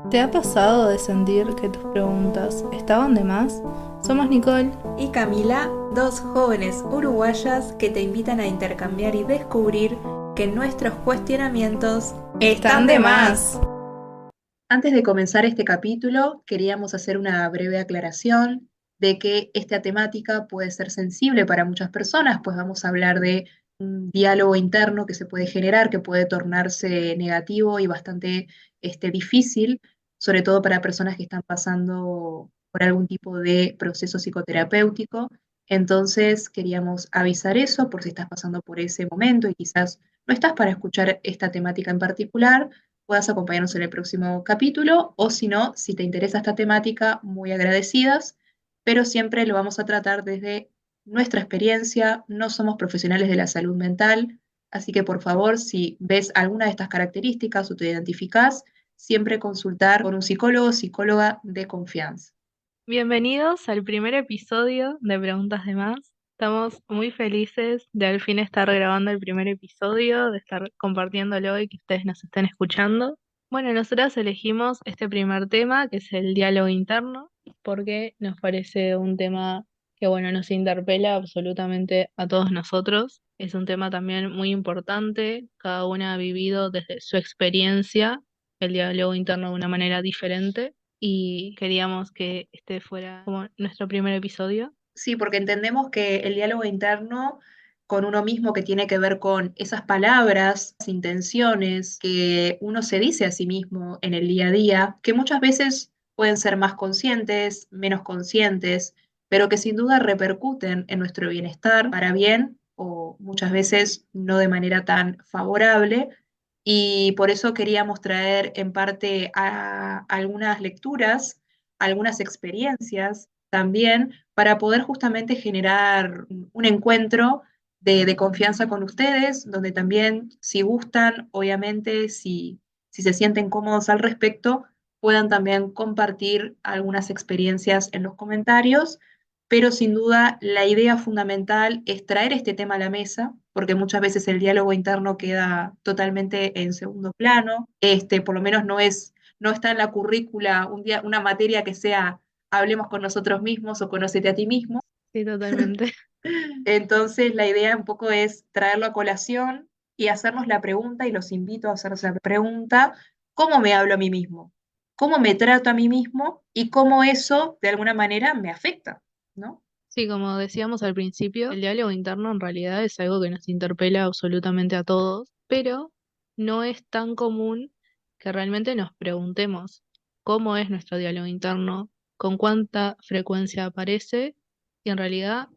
¿Te ha pasado de sentir que tus preguntas estaban de más? Somos Nicole. Y Camila, dos jóvenes uruguayas que te invitan a intercambiar y descubrir que nuestros cuestionamientos Están están de de más. más. Antes de comenzar este capítulo, queríamos hacer una breve aclaración de que esta temática puede ser sensible para muchas personas, pues vamos a hablar de un diálogo interno que se puede generar, que puede tornarse negativo y bastante difícil, sobre todo para personas que están pasando por algún tipo de proceso psicoterapéutico. Entonces, queríamos avisar eso por si estás pasando por ese momento y quizás no estás para escuchar esta temática en particular, puedas acompañarnos en el próximo capítulo, o si no, si te interesa esta temática, muy agradecidas, pero siempre lo vamos a tratar desde nuestra experiencia. No somos profesionales de la salud mental, así que por favor, si ves alguna de estas características o te identificás, siempre consultar con un psicólogo o psicóloga de confianza. Bienvenidos al primer episodio de Preguntas de Más. Estamos muy felices de al fin estar grabando el primer episodio, de estar compartiéndolo y que ustedes nos estén escuchando. Bueno, nosotras elegimos este primer tema, que es el diálogo interno, porque nos parece un tema que, bueno, nos interpela absolutamente a todos nosotros. Es un tema también muy importante, cada una ha vivido desde su experiencia el diálogo interno de una manera diferente y queríamos que este fuera como nuestro primer episodio. Sí, porque entendemos que el diálogo interno con uno mismo que tiene que ver con esas palabras, intenciones que uno se dice a sí mismo en el día a día, que muchas veces pueden ser más conscientes, menos conscientes, pero que sin duda repercuten en nuestro bienestar para bien o muchas veces no de manera tan favorable. Y por eso queríamos traer en parte a algunas lecturas, algunas experiencias también para poder justamente generar un encuentro de confianza con ustedes, donde también, si gustan, obviamente, si se sienten cómodos al respecto, puedan también compartir algunas experiencias en los comentarios, pero sin duda la idea fundamental es traer este tema a la mesa, porque muchas veces el diálogo interno queda totalmente en segundo plano, por lo menos no está en la currícula una materia que sea hablemos con nosotros mismos o conócete a ti mismo. Sí, totalmente. Entonces, la idea un poco es traerlo a colación y hacernos la pregunta, y los invito a hacerse la pregunta, ¿cómo me hablo a mí mismo? ¿Cómo me trato a mí mismo? Y cómo eso, de alguna manera, me afecta, ¿no? Sí, como decíamos al principio, el diálogo interno en realidad es algo que nos interpela absolutamente a todos, pero no es tan común que realmente nos preguntemos cómo es nuestro diálogo interno, con cuánta frecuencia aparece y en realidad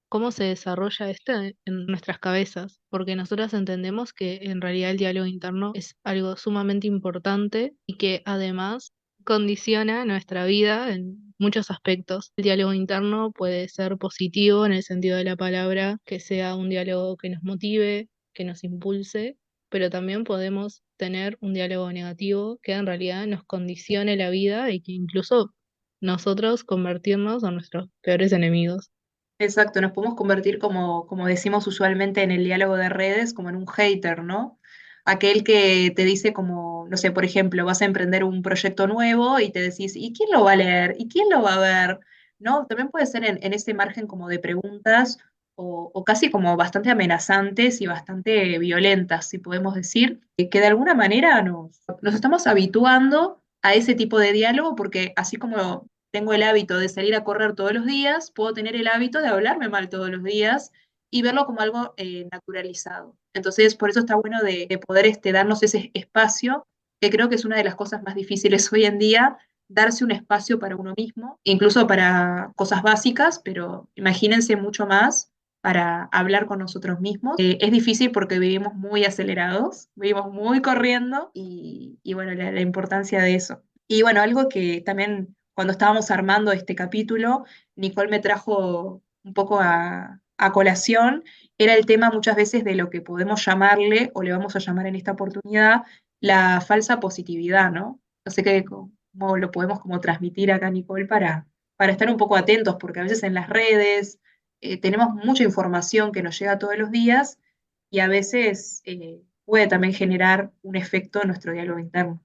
cómo se desarrolla este en nuestras cabezas, porque nosotras entendemos que en realidad el diálogo interno es algo sumamente importante y que además condiciona nuestra vida en muchos aspectos. El diálogo interno puede ser positivo en el sentido de la palabra, que sea un diálogo que nos motive, que nos impulse, pero también podemos tener un diálogo negativo que en realidad nos condicione la vida y que incluso nosotros convertirnos en nuestros peores enemigos. Exacto, nos podemos convertir, como decimos usualmente en el diálogo de redes, como en un hater, ¿no? Aquel que te dice como, no sé, por ejemplo, vas a emprender un proyecto nuevo y te decís, ¿y quién lo va a leer? ¿Y quién lo va a ver? ¿No? También puede ser en ese margen como de preguntas o casi como bastante amenazantes y bastante violentas, si podemos decir, que de alguna manera nos estamos habituando a ese tipo de diálogo porque así como tengo el hábito de salir a correr todos los días, puedo tener el hábito de hablarme mal todos los días y verlo como algo naturalizado. Entonces, por eso está bueno de poder darnos ese espacio, que creo que es una de las cosas más difíciles hoy en día, darse un espacio para uno mismo, incluso para cosas básicas, pero imagínense mucho más para hablar con nosotros mismos. Es difícil porque vivimos muy acelerados, vivimos muy corriendo y bueno, la importancia de eso. Y bueno, algo que también cuando estábamos armando este capítulo, Nicole me trajo un poco a colación, era el tema muchas veces de lo que podemos llamarle, o le vamos a llamar en esta oportunidad, la falsa positividad, ¿no? No sé cómo lo podemos como transmitir acá, Nicole, para estar un poco atentos, porque a veces en las redes tenemos mucha información que nos llega todos los días y a veces puede también generar un efecto en nuestro diálogo interno.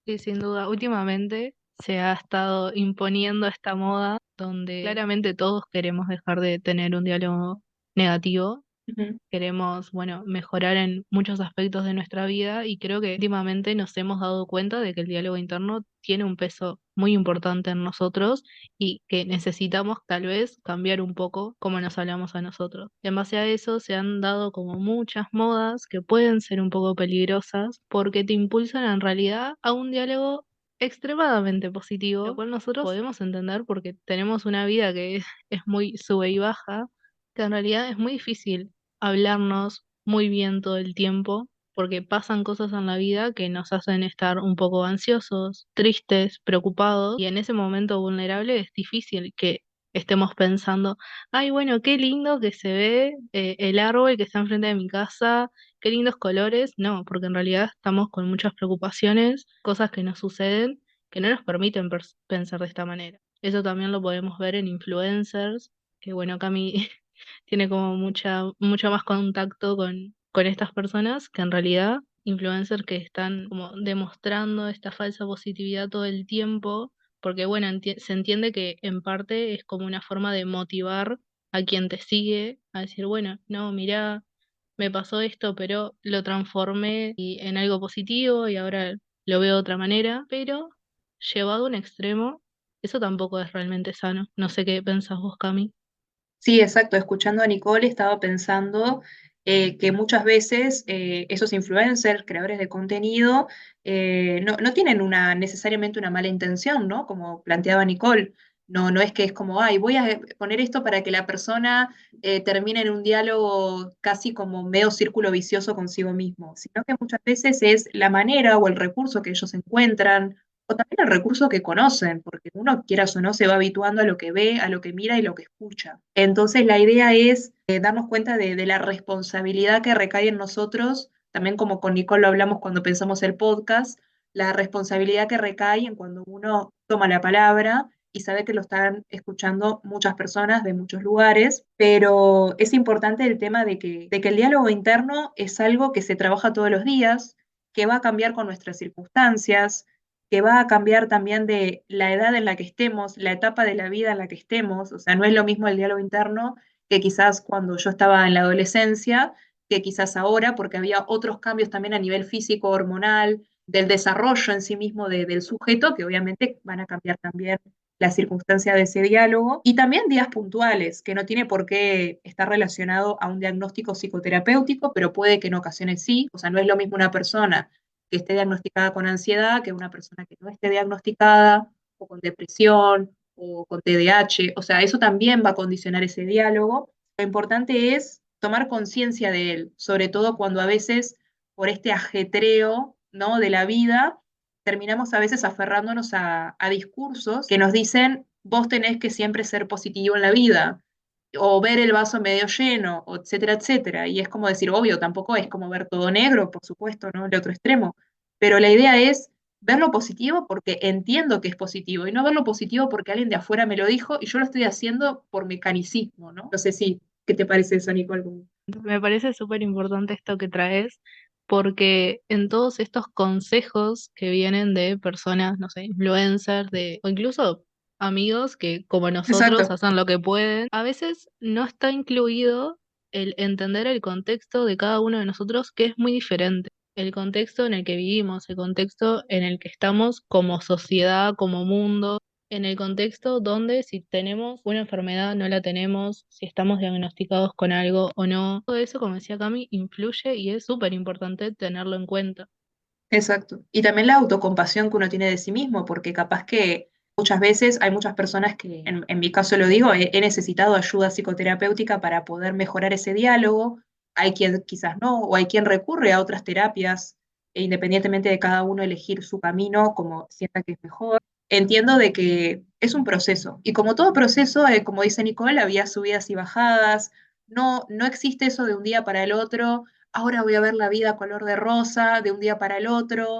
Y sin duda, últimamente se ha estado imponiendo esta moda donde claramente todos queremos dejar de tener un diálogo negativo. Ujú. Queremos, bueno, mejorar en muchos aspectos de nuestra vida y creo que últimamente nos hemos dado cuenta de que el diálogo interno tiene un peso muy importante en nosotros y que necesitamos tal vez cambiar un poco cómo nos hablamos a nosotros. En base a eso se han dado como muchas modas que pueden ser un poco peligrosas porque te impulsan en realidad a un diálogo extremadamente positivo, lo cual nosotros podemos entender porque tenemos una vida que es muy sube y baja, que en realidad es muy difícil hablarnos muy bien todo el tiempo, porque pasan cosas en la vida que nos hacen estar un poco ansiosos, tristes, preocupados, y en ese momento vulnerable es difícil que estemos pensando, ay, bueno, qué lindo que se ve el árbol que está enfrente de mi casa, qué lindos colores. No, porque en realidad estamos con muchas preocupaciones, cosas que nos suceden que no nos permiten pensar de esta manera. Eso también lo podemos ver en influencers, que bueno, Cami tiene como mucho más contacto con estas personas que en realidad influencers que están como demostrando esta falsa positividad todo el tiempo, porque bueno, se entiende que en parte es como una forma de motivar a quien te sigue a decir, bueno, no, mirá, me pasó esto, pero lo transformé en algo positivo y ahora lo veo de otra manera, pero llevado a un extremo, eso tampoco es realmente sano. No sé qué pensás vos, Cami. Sí, exacto. Escuchando a Nicole estaba pensando que muchas veces esos influencers, creadores de contenido, no tienen necesariamente una mala intención, ¿no? Como planteaba Nicole. No, no es que es como, ay, voy a poner esto para que la persona termine en un diálogo casi como medio círculo vicioso consigo mismo, sino que muchas veces es la manera o el recurso que ellos encuentran o también el recurso que conocen, porque uno, quieras o no, se va habituando a lo que ve, a lo que mira y lo que escucha. Entonces, la idea es darnos cuenta de la responsabilidad que recae en nosotros, también como con Nicole lo hablamos cuando pensamos el podcast, la responsabilidad que recae en cuando uno toma la palabra y sabe que lo están escuchando muchas personas de muchos lugares, pero es importante el tema de que el diálogo interno es algo que se trabaja todos los días, que va a cambiar con nuestras circunstancias, que va a cambiar también de la edad en la que estemos, la etapa de la vida en la que estemos. O sea, no es lo mismo el diálogo interno que quizás cuando yo estaba en la adolescencia, que quizás ahora, porque había otros cambios también a nivel físico, hormonal, del desarrollo en sí mismo del sujeto, que obviamente van a cambiar también la circunstancia de ese diálogo. Y también días puntuales, que no tiene por qué estar relacionado a un diagnóstico psicoterapéutico, pero puede que en ocasiones sí. O sea, no es lo mismo una persona que esté diagnosticada con ansiedad que una persona que no esté diagnosticada o con depresión o con TDAH. O sea, eso también va a condicionar ese diálogo. Lo importante es tomar conciencia de él, sobre todo cuando a veces por este ajetreo, ¿no?, de la vida, terminamos a veces aferrándonos a discursos que nos dicen, vos tenés que siempre ser positivo en la vida, o ver el vaso medio lleno, o etcétera, etcétera. Y es como decir, obvio, tampoco es como ver todo negro, por supuesto, ¿no? El otro extremo. Pero la idea es ver lo positivo porque entiendo que es positivo y no ver lo positivo porque alguien de afuera me lo dijo y yo lo estoy haciendo por mecanicismo, ¿no? No sé si, ¿qué te parece eso, Nicole? Me parece súper importante esto que traes, porque en todos estos consejos que vienen de personas, no sé, influencers, o incluso amigos que como nosotros Exacto. hacen lo que pueden, a veces no está incluido el entender el contexto de cada uno de nosotros, que es muy diferente. El contexto en el que vivimos, el contexto en el que estamos como sociedad, como mundo, en el contexto donde si tenemos una enfermedad, no la tenemos, si estamos diagnosticados con algo o no. Todo eso, como decía Cami, influye y es súper importante tenerlo en cuenta. Exacto. Y también la autocompasión que uno tiene de sí mismo, porque capaz que muchas veces hay muchas personas que, en mi caso lo digo, he necesitado ayuda psicoterapéutica para poder mejorar ese diálogo. Hay quien quizás no, o hay quien recurre a otras terapias, e independientemente de cada uno elegir su camino como sienta que es mejor. Entiendo de que es un proceso. Y como todo proceso, como dice Nicole, había subidas y bajadas. No, no existe eso de un día para el otro ahora voy a ver la vida color de rosa de un día para el otro,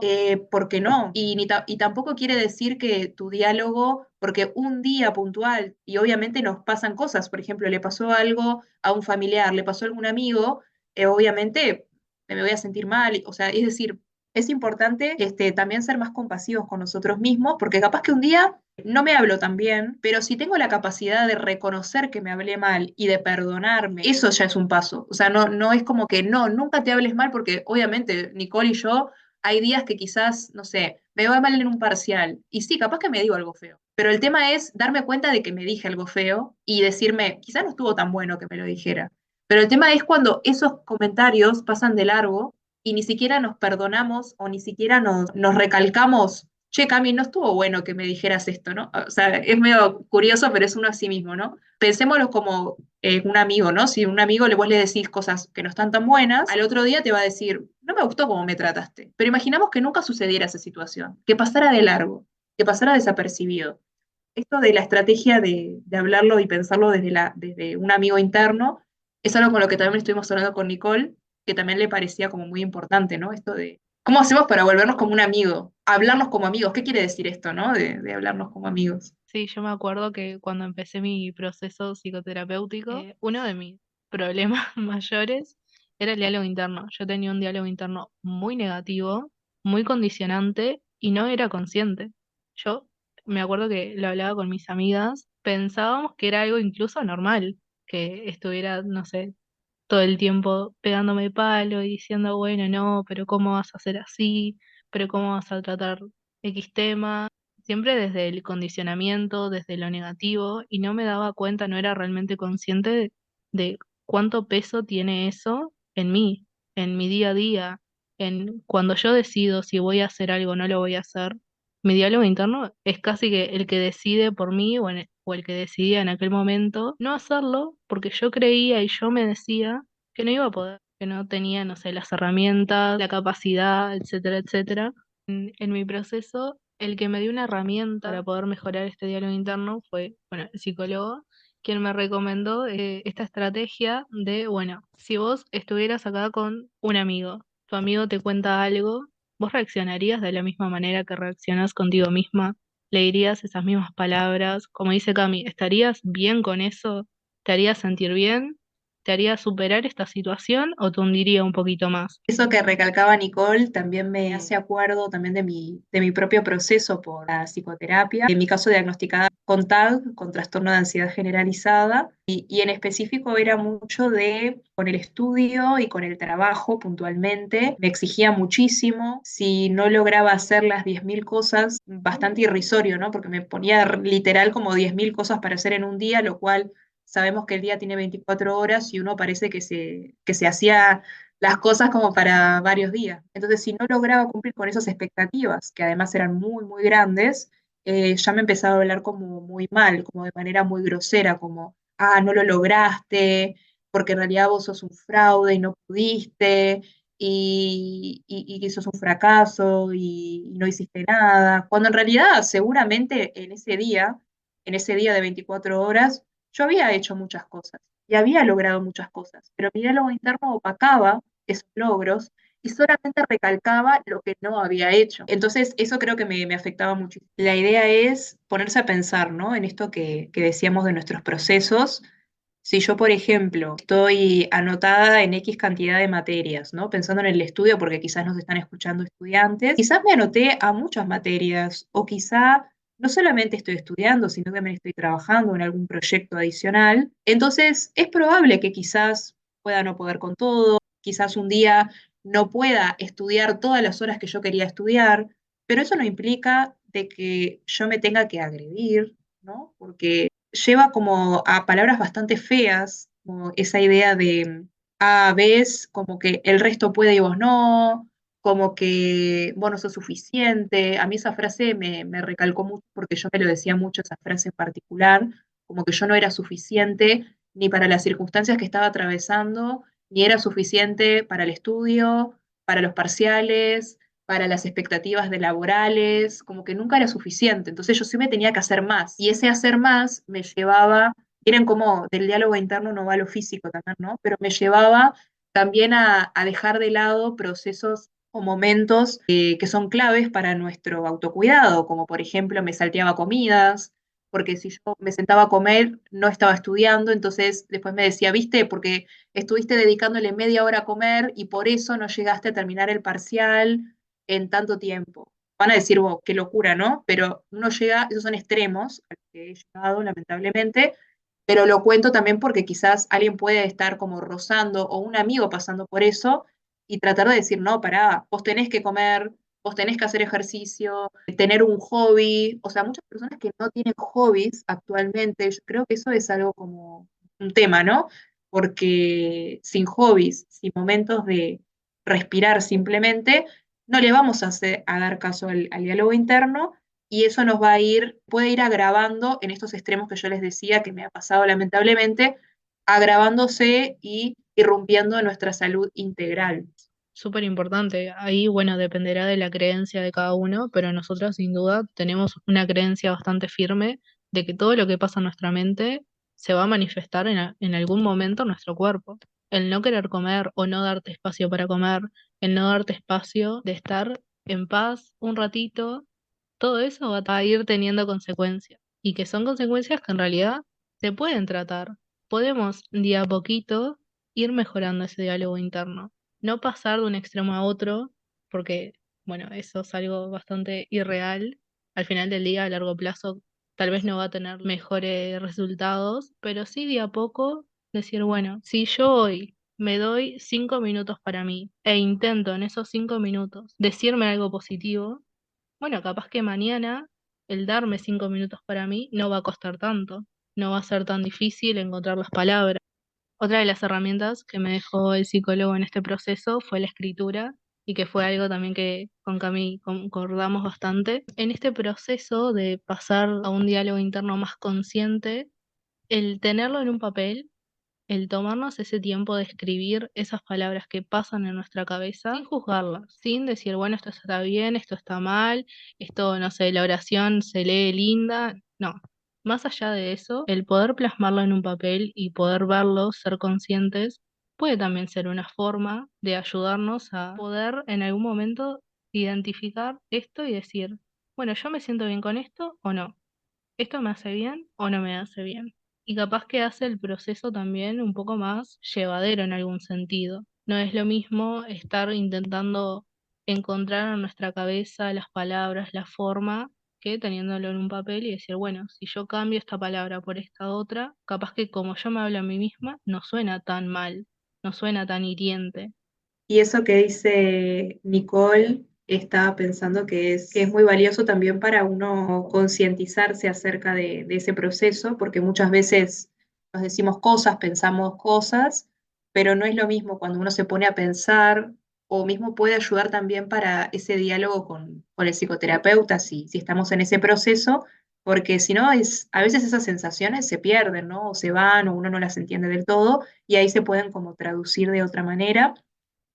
porque no. Y tampoco quiere decir que tu diálogo, porque un día puntual, y obviamente nos pasan cosas, por ejemplo, le pasó algo a un familiar, le pasó a algún amigo, obviamente me voy a sentir mal, o sea, es decir, es importante también ser más compasivos con nosotros mismos, porque capaz que un día no me hablo tan bien, pero si tengo la capacidad de reconocer que me hablé mal y de perdonarme, eso ya es un paso. O sea, no es como que no, nunca te hables mal, porque obviamente Nicole y yo hay días que quizás, no sé, me va mal en un parcial, y sí, capaz que me digo algo feo. Pero el tema es darme cuenta de que me dije algo feo y decirme, quizás no estuvo tan bueno que me lo dijera. Pero el tema es cuando esos comentarios pasan de largo y ni siquiera nos perdonamos o ni siquiera nos recalcamos, che, Cami, no estuvo bueno que me dijeras esto, ¿no? O sea, es medio curioso, pero es uno a sí mismo, ¿no? Pensémoslo como un amigo, ¿no? Si a un amigo vos le decís cosas que no están tan buenas, al otro día te va a decir, no me gustó cómo me trataste. Pero imaginamos que nunca sucediera esa situación, que pasara de largo, que pasara desapercibido. Esto de la estrategia de hablarlo y pensarlo desde un amigo interno es algo con lo que también estuvimos hablando con Nicole, que también le parecía como muy importante, ¿no? Esto de cómo hacemos para volvernos como un amigo, hablarnos como amigos. ¿Qué quiere decir esto, no? De hablarnos como amigos. Sí, yo me acuerdo que cuando empecé mi proceso psicoterapéutico, uno de mis problemas mayores era el diálogo interno. Yo tenía un diálogo interno muy negativo, muy condicionante y no era consciente. Yo me acuerdo que lo hablaba con mis amigas, pensábamos que era algo incluso normal, que estuviera, no sé, todo el tiempo pegándome palo y diciendo, bueno, no, pero ¿cómo vas a hacer así? ¿Pero cómo vas a tratar X tema? Siempre desde el condicionamiento, desde lo negativo, y no me daba cuenta, no era realmente consciente de cuánto peso tiene eso en mi día a día, en cuando yo decido si voy a hacer algo o no lo voy a hacer. Mi diálogo interno es casi que el que decide por mí o el que decidía en aquel momento no hacerlo porque yo creía y yo me decía que no iba a poder, que no tenía, no sé, las herramientas, la capacidad, etcétera, etcétera. En mi proceso, el que me dio una herramienta para poder mejorar este diálogo interno fue, bueno, el psicólogo, quien me recomendó esta estrategia de, bueno, si vos estuvieras acá con un amigo, tu amigo te cuenta algo, ¿vos reaccionarías de la misma manera que reaccionás contigo misma? ¿Le dirías esas mismas palabras? Como dice Cami, ¿estarías bien con eso? ¿Te haría sentir bien? ¿Te haría superar esta situación o te hundiría un poquito más? Eso que recalcaba Nicole también me hace acuerdo también de mi propio proceso por la psicoterapia. En mi caso diagnosticada con TAG, con trastorno de ansiedad generalizada, y en específico era mucho de, con el estudio y con el trabajo puntualmente, me exigía muchísimo. Si no lograba hacer las 10.000 cosas, bastante irrisorio, ¿no? Porque me ponía literal como 10.000 cosas para hacer en un día, lo cual sabemos que el día tiene 24 horas y uno parece que se hacía las cosas como para varios días. Entonces, si no lograba cumplir con esas expectativas, que además eran muy, muy grandes, ya me empezaba a hablar como muy mal, como de manera muy grosera, como, ah, no lo lograste, porque en realidad vos sos un fraude y no pudiste, y que sos un fracaso y no hiciste nada, cuando en realidad seguramente en ese día de 24 horas, yo había hecho muchas cosas y había logrado muchas cosas, pero mi diálogo interno opacaba esos logros y solamente recalcaba lo que no había hecho. Entonces, eso creo que me afectaba mucho. La idea es ponerse a pensar, ¿no? En esto que decíamos de nuestros procesos. Si yo, por ejemplo, estoy anotada en X cantidad de materias, ¿no? Pensando en el estudio, porque quizás nos están escuchando estudiantes, quizás me anoté a muchas materias, o quizá no solamente estoy estudiando, sino que también estoy trabajando en algún proyecto adicional. Entonces, es probable que quizás pueda no poder con todo, quizás un día no pueda estudiar todas las horas que yo quería estudiar, pero eso no implica de que yo me tenga que agredir, ¿no? Porque lleva como a palabras bastante feas, como esa idea de, ah, ves, como que el resto puede y vos no, como que vos no sos suficiente. A mí esa frase me recalcó mucho porque yo me lo decía mucho, esa frase en particular, como que yo no era suficiente ni para las circunstancias que estaba atravesando, ni era suficiente para el estudio, para los parciales, para las expectativas de laborales, como que nunca era suficiente. Entonces yo sí me tenía que hacer más. Y ese hacer más me llevaba, miren cómo del diálogo interno no va lo físico también, ¿no? Pero me llevaba también a dejar de lado procesos o momentos que son claves para nuestro autocuidado, como por ejemplo me salteaba comidas, porque si yo me sentaba a comer, no estaba estudiando, entonces después me decía, viste, porque estuviste dedicándole media hora a comer y por eso no llegaste a terminar el parcial, en tanto tiempo. Van a decir, wow, qué locura, ¿no? Pero uno llega, esos son extremos a los que he llegado, lamentablemente, pero lo cuento también porque quizás alguien puede estar como rozando o un amigo pasando por eso y tratar de decir, no, pará, vos tenés que comer, vos tenés que hacer ejercicio, tener un hobby, o sea, muchas personas que no tienen hobbies actualmente, yo creo que eso es algo como un tema, ¿no? Porque sin hobbies, sin momentos de respirar simplemente, no le vamos a dar caso al diálogo interno y eso nos va a ir, puede ir agravando en estos extremos que yo les decía que me ha pasado lamentablemente, agravándose y irrumpiendo en nuestra salud integral. Súper importante. Ahí, bueno, dependerá de la creencia de cada uno, pero nosotros sin duda tenemos una creencia bastante firme de que todo lo que pasa en nuestra mente se va a manifestar en algún momento en nuestro cuerpo. El no querer comer o no darte espacio para comer, el no darte espacio de estar en paz un ratito, todo eso va a ir teniendo consecuencias. Y que son consecuencias que en realidad se pueden tratar. Podemos día a poquito ir mejorando ese diálogo interno, no pasar de un extremo a otro, porque, bueno, eso es algo bastante irreal. Al final del día, a largo plazo, tal vez no va a tener mejores resultados, pero sí de a poco decir, bueno, si yo hoy me doy 5 minutos para mí e intento en esos 5 minutos decirme algo positivo, bueno, capaz que mañana el darme 5 minutos para mí no va a costar tanto, no va a ser tan difícil encontrar las palabras. Otra de las herramientas que me dejó el psicólogo en este proceso fue la escritura y que fue algo también que con Cami concordamos bastante. En este proceso de pasar a un diálogo interno más consciente, el tenerlo en un papel, el tomarnos ese tiempo de escribir esas palabras que pasan en nuestra cabeza sin juzgarlas, sin decir, bueno, esto está bien, esto está mal, esto, no sé, la oración se lee linda. No, más allá de eso, el poder plasmarlo en un papel y poder verlo, ser conscientes, puede también ser una forma de ayudarnos a poder en algún momento identificar esto y decir, bueno, yo me siento bien con esto o no, esto me hace bien o no me hace bien. Y capaz que hace el proceso también un poco más llevadero en algún sentido. No es lo mismo estar intentando encontrar en nuestra cabeza las palabras, la forma, que teniéndolo en un papel y decir, bueno, si yo cambio esta palabra por esta otra, capaz que como yo me hablo a mí misma, no suena tan mal, no suena tan hiriente. Y eso que dice Nicole, estaba pensando que es muy valioso también para uno concientizarse acerca de ese proceso, porque muchas veces nos decimos cosas, pensamos cosas, pero no es lo mismo cuando uno se pone a pensar, o mismo puede ayudar también para ese diálogo con el psicoterapeuta, si estamos en ese proceso, porque si no, a veces esas sensaciones se pierden, ¿no? O se van, o uno no las entiende del todo, y ahí se pueden como traducir de otra manera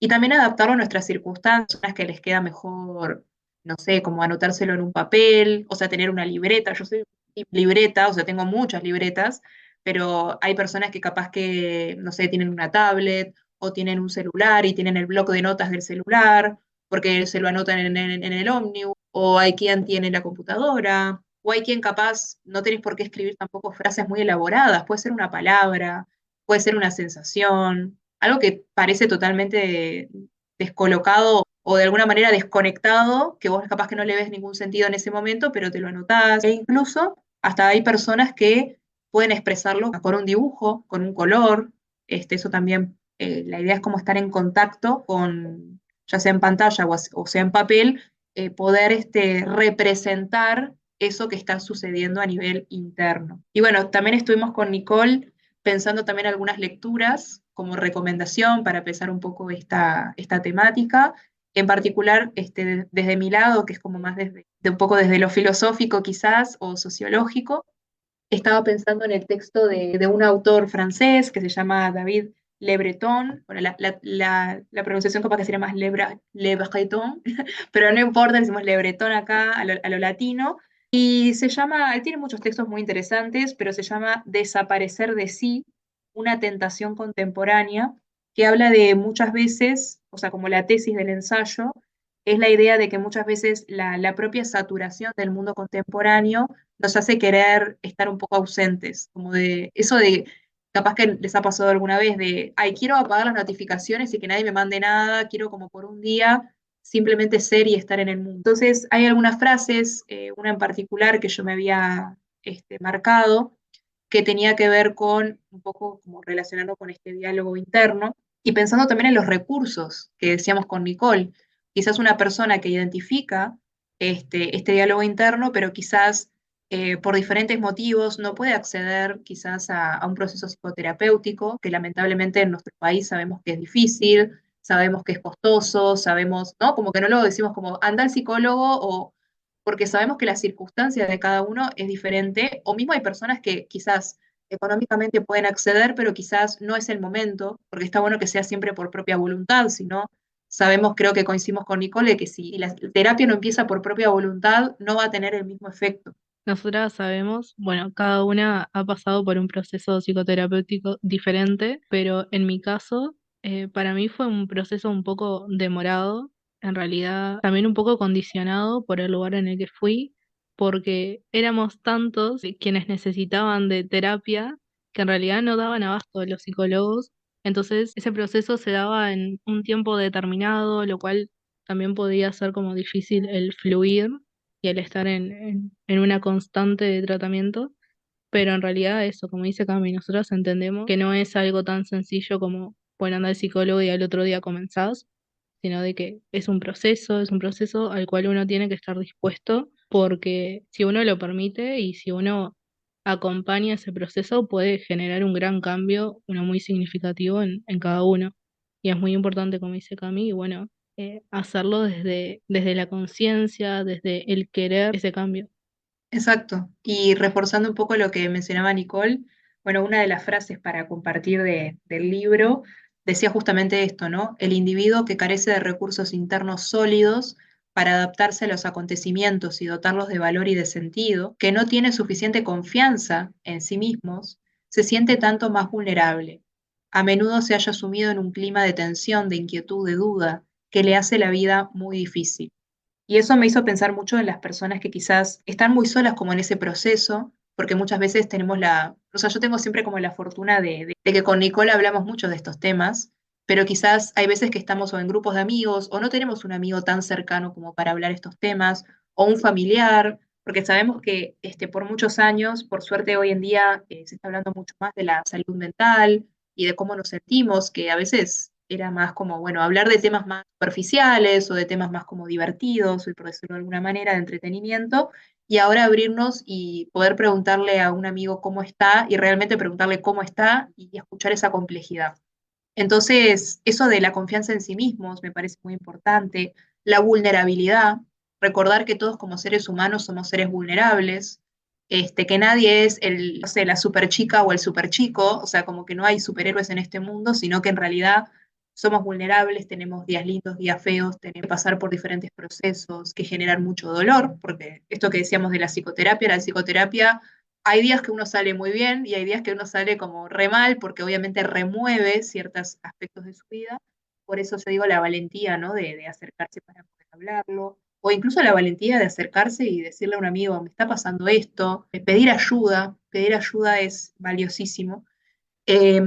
y también adaptarlo a nuestras circunstancias, unas que les queda mejor, no sé, como anotárselo en un papel, o sea, tener una libreta. Yo soy libreta, o sea, tengo muchas libretas, pero hay personas que capaz que, no sé, tienen una tablet o tienen un celular y tienen el bloc de notas del celular, porque se lo anotan en el ómnibus, o hay quien tiene la computadora, o hay quien capaz no tenés por qué escribir tampoco frases muy elaboradas, puede ser una palabra, puede ser una sensación algo que parece totalmente descolocado o de alguna manera desconectado, que vos capaz que no le ves ningún sentido en ese momento, pero te lo anotás. E incluso hasta hay personas que pueden expresarlo con un dibujo, con un color. Eso también, la idea es como estar en contacto con, ya sea en pantalla o sea en papel, poder representar eso que está sucediendo a nivel interno. Y bueno, también estuvimos con Nicole pensando también algunas lecturas como recomendación para empezar un poco esta temática. En particular, desde mi lado, que es como más de un poco desde lo filosófico quizás o sociológico, estaba pensando en el texto de un autor francés que se llama David Le Breton. Bueno, la pronunciación capaz que sería más Le Breton, pero no importa, decimos Le Breton acá a lo latino. Y se llama, él tiene muchos textos muy interesantes, pero se llama Desaparecer de sí, una tentación contemporánea, que habla de muchas veces, o sea, como la tesis del ensayo, es la idea de que muchas veces la propia saturación del mundo contemporáneo nos hace querer estar un poco ausentes, como de eso de, capaz que les ha pasado alguna vez, de, ay, quiero apagar las notificaciones y que nadie me mande nada, quiero como por un día simplemente ser y estar en el mundo. Entonces, hay algunas frases, una en particular que yo me había marcado, que tenía que ver con un poco como relacionarlo con este diálogo interno y pensando también en los recursos que decíamos con Nicole. Quizás una persona que identifica este diálogo interno, pero quizás por diferentes motivos no puede acceder quizás a un proceso psicoterapéutico, que lamentablemente en nuestro país sabemos que es difícil, sabemos que es costoso, sabemos, ¿no? Como que no lo decimos como anda al psicólogo o porque sabemos que la circunstancia de cada uno es diferente, o mismo hay personas que quizás económicamente pueden acceder, pero quizás no es el momento, porque está bueno que sea siempre por propia voluntad, sino sabemos, creo que coincidimos con Nicole, que si la terapia no empieza por propia voluntad, no va a tener el mismo efecto. Nosotras sabemos, bueno, cada una ha pasado por un proceso psicoterapéutico diferente, pero en mi caso, para mí fue un proceso un poco demorado, en realidad también un poco condicionado por el lugar en el que fui, porque éramos tantos quienes necesitaban de terapia que en realidad no daban abasto los psicólogos, entonces ese proceso se daba en un tiempo determinado, lo cual también podía ser como difícil el fluir y el estar en una constante de tratamiento, pero en realidad eso, como dice Cami, nosotros entendemos que no es algo tan sencillo como, bueno, andar al psicólogo y al otro día comenzás, sino de que es un proceso al cual uno tiene que estar dispuesto, porque si uno lo permite y si uno acompaña ese proceso, puede generar un gran cambio, uno muy significativo en cada uno. Y es muy importante, como dice Cami, y bueno, hacerlo desde la conciencia, desde el querer ese cambio. Exacto. Y reforzando un poco lo que mencionaba Nicole, bueno, una de las frases para compartir del libro decía justamente esto, ¿no? El individuo que carece de recursos internos sólidos para adaptarse a los acontecimientos y dotarlos de valor y de sentido, que no tiene suficiente confianza en sí mismos, se siente tanto más vulnerable. A menudo se halla sumido en un clima de tensión, de inquietud, de duda, que le hace la vida muy difícil. Y eso me hizo pensar mucho en las personas que quizás están muy solas como en ese proceso, porque muchas veces tenemos o sea, yo tengo siempre como la fortuna de que con Nicole hablamos mucho de estos temas, pero quizás hay veces que estamos o en grupos de amigos o no tenemos un amigo tan cercano como para hablar estos temas, o un familiar, porque sabemos que por muchos años, por suerte hoy en día, se está hablando mucho más de la salud mental y de cómo nos sentimos, que a veces era más como, bueno, hablar de temas más superficiales o de temas más como divertidos, o por decirlo de alguna manera, de entretenimiento, y ahora abrirnos y poder preguntarle a un amigo cómo está y realmente preguntarle cómo está y escuchar esa complejidad. Entonces, eso de la confianza en sí mismos me parece muy importante, la vulnerabilidad, recordar que todos como seres humanos somos seres vulnerables, que nadie es no sé, la super chica o el super chico, o sea, como que no hay superhéroes en este mundo, sino que en realidad somos vulnerables, tenemos días lindos, días feos, tenemos que pasar por diferentes procesos que generan mucho dolor, porque esto que decíamos de la psicoterapia hay días que uno sale muy bien y hay días que uno sale como re mal, porque obviamente remueve ciertos aspectos de su vida. Por eso yo digo la valentía, ¿no? De acercarse para poder hablarlo, o incluso la valentía de acercarse y decirle a un amigo, me está pasando esto, pedir ayuda es valiosísimo. Eh,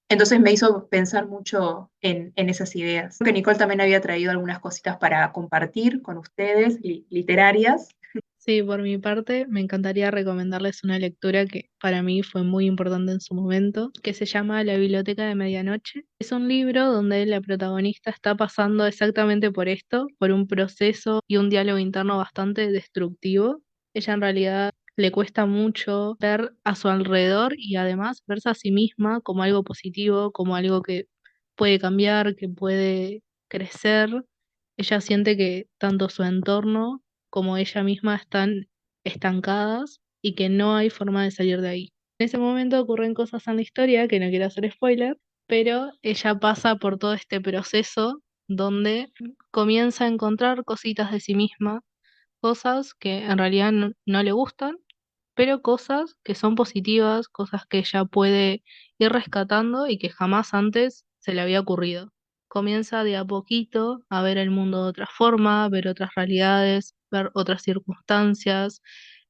entonces me hizo pensar mucho en esas ideas. Creo que Nicole también había traído algunas cositas para compartir con ustedes, literarias. Sí, por mi parte, me encantaría recomendarles una lectura que para mí fue muy importante en su momento, que se llama La Biblioteca de Medianoche. Es un libro donde la protagonista está pasando exactamente por esto, por un proceso y un diálogo interno bastante destructivo. Ella en realidad le cuesta mucho ver a su alrededor y además verse a sí misma como algo positivo, como algo que puede cambiar, que puede crecer. Ella siente que tanto su entorno como ella misma están estancadas y que no hay forma de salir de ahí. En ese momento ocurren cosas en la historia, que no quiero hacer spoiler, pero ella pasa por todo este proceso donde comienza a encontrar cositas de sí misma, cosas que en realidad no le gustan, pero cosas que son positivas, cosas que ella puede ir rescatando y que jamás antes se le había ocurrido. Comienza de a poquito a ver el mundo de otra forma, ver otras realidades, ver otras circunstancias,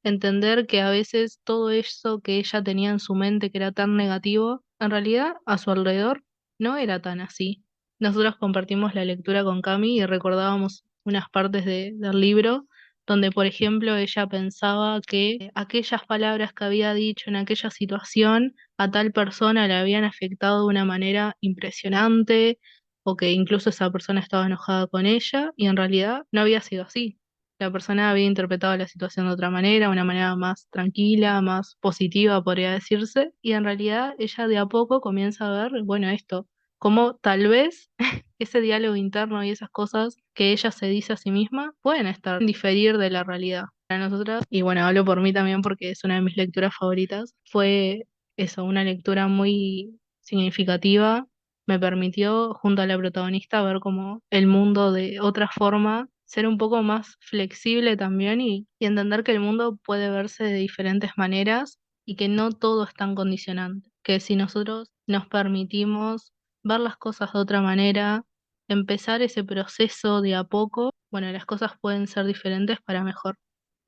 entender que a veces todo eso que ella tenía en su mente que era tan negativo, en realidad a su alrededor no era tan así. nosotros compartimos la lectura con Cami y recordábamos unas partes del libro donde, por ejemplo, ella pensaba que aquellas palabras que había dicho en aquella situación a tal persona le habían afectado de una manera impresionante o que incluso esa persona estaba enojada con ella y en realidad no había sido así. La persona había interpretado la situación de otra manera, una manera más tranquila, más positiva, podría decirse, y en realidad ella de a poco comienza a ver, bueno, esto, como tal vez ese diálogo interno y esas cosas que ella se dice a sí misma pueden estar diferir de la realidad. Para nosotras, y bueno, hablo por mí también porque es una de mis lecturas favoritas, fue eso, una lectura muy significativa. Me permitió, junto a la protagonista, ver como el mundo de otra forma, ser un poco más flexible también y entender que el mundo puede verse de diferentes maneras y que no todo es tan condicionante, que si nosotros nos permitimos ver las cosas de otra manera, empezar ese proceso de a poco, bueno, las cosas pueden ser diferentes para mejor.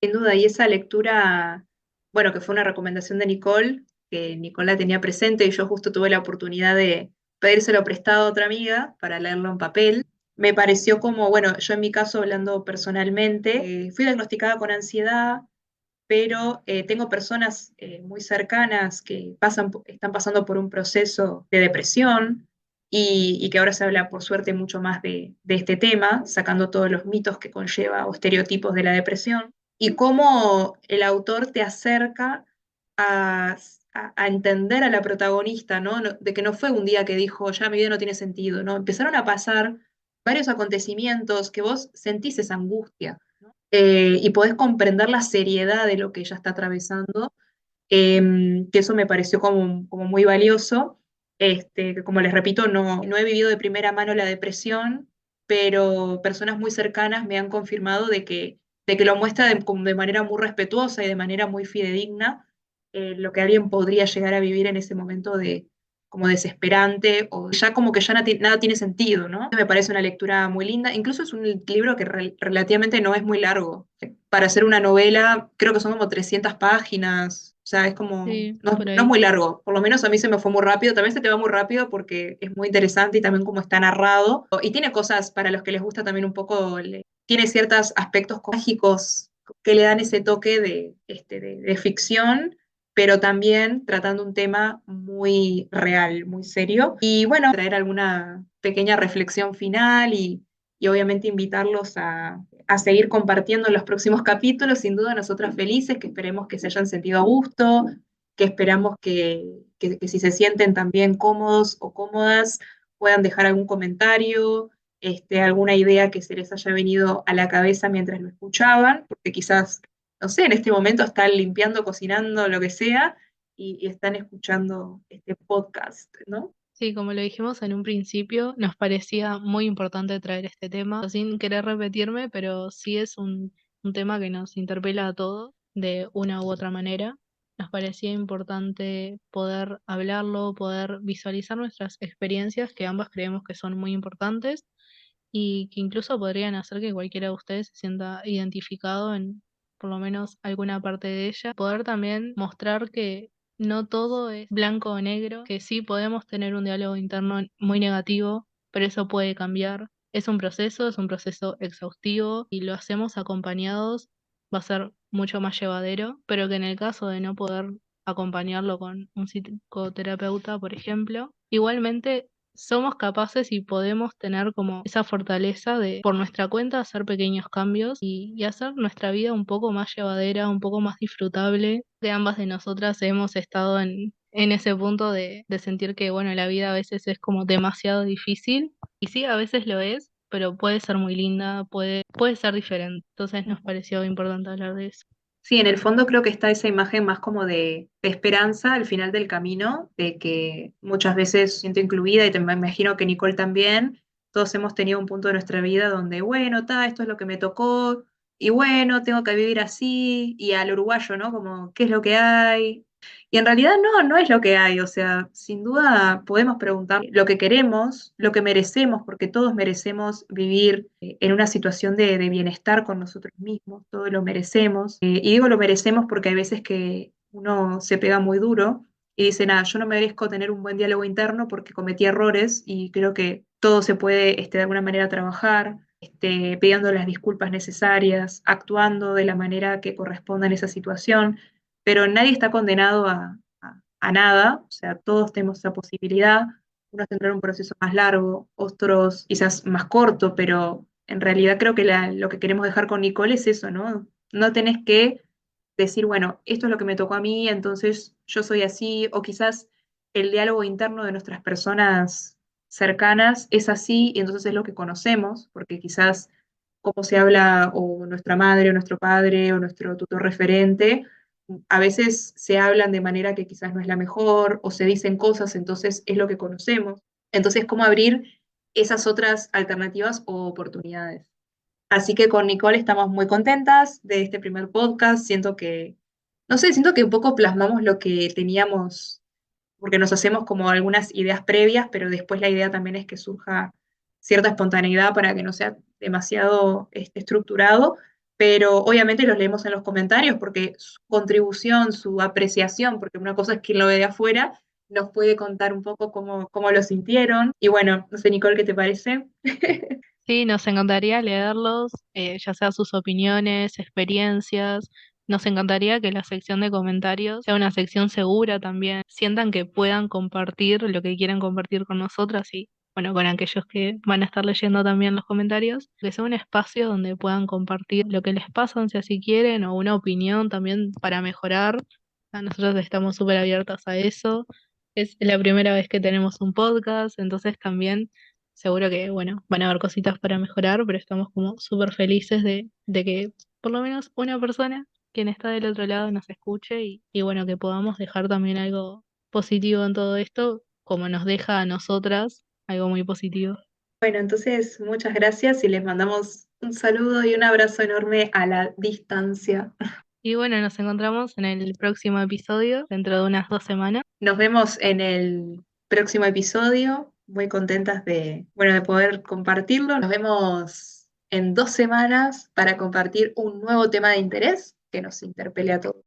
Sin duda, y esa lectura, bueno, que fue una recomendación de Nicole, que Nicole la tenía presente y yo justo tuve la oportunidad de pedírselo prestado a otra amiga para leerlo en papel. Me pareció como, bueno, yo en mi caso, hablando personalmente, fui diagnosticada con ansiedad, pero tengo personas muy cercanas que están pasando por un proceso de depresión y que ahora se habla, por suerte, mucho más de este tema, sacando todos los mitos que conlleva o estereotipos de la depresión, y cómo el autor te acerca a, a entender a la protagonista, ¿no? De que no fue un día que dijo, ya mi vida no tiene sentido, ¿no? Empezaron a pasar varios acontecimientos que vos sentís esa angustia y podés comprender la seriedad de lo que ella está atravesando, que eso me pareció como muy valioso. Que como les repito, no he vivido de primera mano la depresión, pero personas muy cercanas me han confirmado de que lo muestra como de manera muy respetuosa y de manera muy fidedigna, lo que alguien podría llegar a vivir en ese momento de como desesperante o ya como que ya nada tiene sentido, ¿no? Me parece una lectura muy linda, incluso es un libro que relativamente no es muy largo. Para hacer una novela, creo que son como 300 páginas, o sea, es como, Sí, no, por no es ahí. muy largo, por lo menos a mí se me fue muy rápido, también se te va muy rápido porque es muy interesante y también como está narrado, y tiene cosas para los que les gusta también un poco, tiene ciertos aspectos mágicos que le dan ese toque de ficción, pero también tratando un tema muy real, muy serio. Y bueno, traer alguna pequeña reflexión final y obviamente invitarlos a seguir compartiendo en los próximos capítulos. Sin duda, nosotras felices, que esperemos que se hayan sentido a gusto, que esperamos que si se sienten también cómodos o cómodas, puedan dejar algún comentario, alguna idea que se les haya venido a la cabeza mientras lo escuchaban, porque quizás, no sé, en este momento están limpiando, cocinando, lo que sea, y están escuchando este podcast, ¿no? Sí, como lo dijimos en un principio, nos parecía muy importante traer este tema, sin querer repetirme, pero sí es un tema que nos interpela a todos de una u otra manera. Nos parecía importante poder hablarlo, poder visualizar nuestras experiencias, que ambas creemos que son muy importantes y que incluso podrían hacer que cualquiera de ustedes se sienta identificado en por lo menos alguna parte de ella. Poder también mostrar que no todo es blanco o negro, que sí podemos tener un diálogo interno muy negativo, pero eso puede cambiar. Es un proceso exhaustivo y lo hacemos acompañados, va a ser mucho más llevadero, pero que en el caso de no poder acompañarlo con un psicoterapeuta, por ejemplo, igualmente somos capaces y podemos tener como esa fortaleza de por nuestra cuenta hacer pequeños cambios y hacer nuestra vida un poco más llevadera, un poco más disfrutable. De ambas de nosotras hemos estado en ese punto de sentir que, bueno, la vida a veces es como demasiado difícil y sí, a veces lo es, pero puede ser muy linda, puede ser diferente. Entonces nos pareció importante hablar de eso. Sí, en el fondo creo que está esa imagen más como de esperanza al final del camino, de que muchas veces siento incluida y me imagino que Nicole también, todos hemos tenido un punto de nuestra vida donde, bueno, esto es lo que me tocó y bueno, tengo que vivir así y al uruguayo, ¿no? Como, ¿qué es lo que hay? Y en realidad no es lo que hay, o sea, sin duda podemos preguntar lo que queremos, lo que merecemos, porque todos merecemos vivir en una situación de bienestar con nosotros mismos, todos lo merecemos. Y digo lo merecemos porque hay veces que uno se pega muy duro y dice, nada, yo no merezco tener un buen diálogo interno porque cometí errores y creo que todo se puede de alguna manera trabajar, pidiendo las disculpas necesarias, actuando de la manera que corresponda en esa situación, pero nadie está condenado a nada, o sea, todos tenemos esa posibilidad, unos tendrán un proceso más largo, otros quizás más corto, pero en realidad creo que lo que queremos dejar con Nicole es eso, ¿no? No tenés que decir, bueno, esto es lo que me tocó a mí, entonces yo soy así, o quizás el diálogo interno de nuestras personas cercanas es así, y entonces es lo que conocemos, porque quizás cómo se habla o nuestra madre o nuestro padre o nuestro tutor referente, a veces se hablan de manera que quizás no es la mejor, o se dicen cosas, entonces es lo que conocemos. Entonces, ¿cómo abrir esas otras alternativas o oportunidades? Así que con Nicole estamos muy contentas de este primer podcast. Siento que, no sé, siento que un poco plasmamos lo que teníamos, porque nos hacemos como algunas ideas previas, pero después la idea también es que surja cierta espontaneidad para que no sea demasiado estructurado. Pero obviamente los leemos en los comentarios porque su contribución, su apreciación, porque una cosa es quien lo ve de afuera, nos puede contar un poco cómo lo sintieron. Y bueno, no sé, Nicole, ¿qué te parece? Sí, nos encantaría leerlos, ya sea sus opiniones, experiencias. Nos encantaría que la sección de comentarios sea una sección segura también. Sientan que puedan compartir lo que quieran compartir con nosotras y, bueno, con aquellos que van a estar leyendo también los comentarios. Que sea un espacio donde puedan compartir lo que les pasa, si así quieren, o una opinión también para mejorar. Nosotros estamos súper abiertas a eso. Es la primera vez que tenemos un podcast, entonces también seguro que, bueno, van a haber cositas para mejorar, pero estamos como súper felices de que por lo menos una persona, quien está del otro lado, nos escuche y bueno, que podamos dejar también algo positivo en todo esto, como nos deja a nosotras algo muy positivo. Bueno, entonces muchas gracias y les mandamos un saludo y un abrazo enorme a la distancia. Y bueno, nos encontramos en el próximo episodio, dentro de unas 2 semanas. Nos vemos en el próximo episodio. Muy contentas de, bueno, de poder compartirlo. Nos vemos en 2 semanas para compartir un nuevo tema de interés que nos interpele a todos.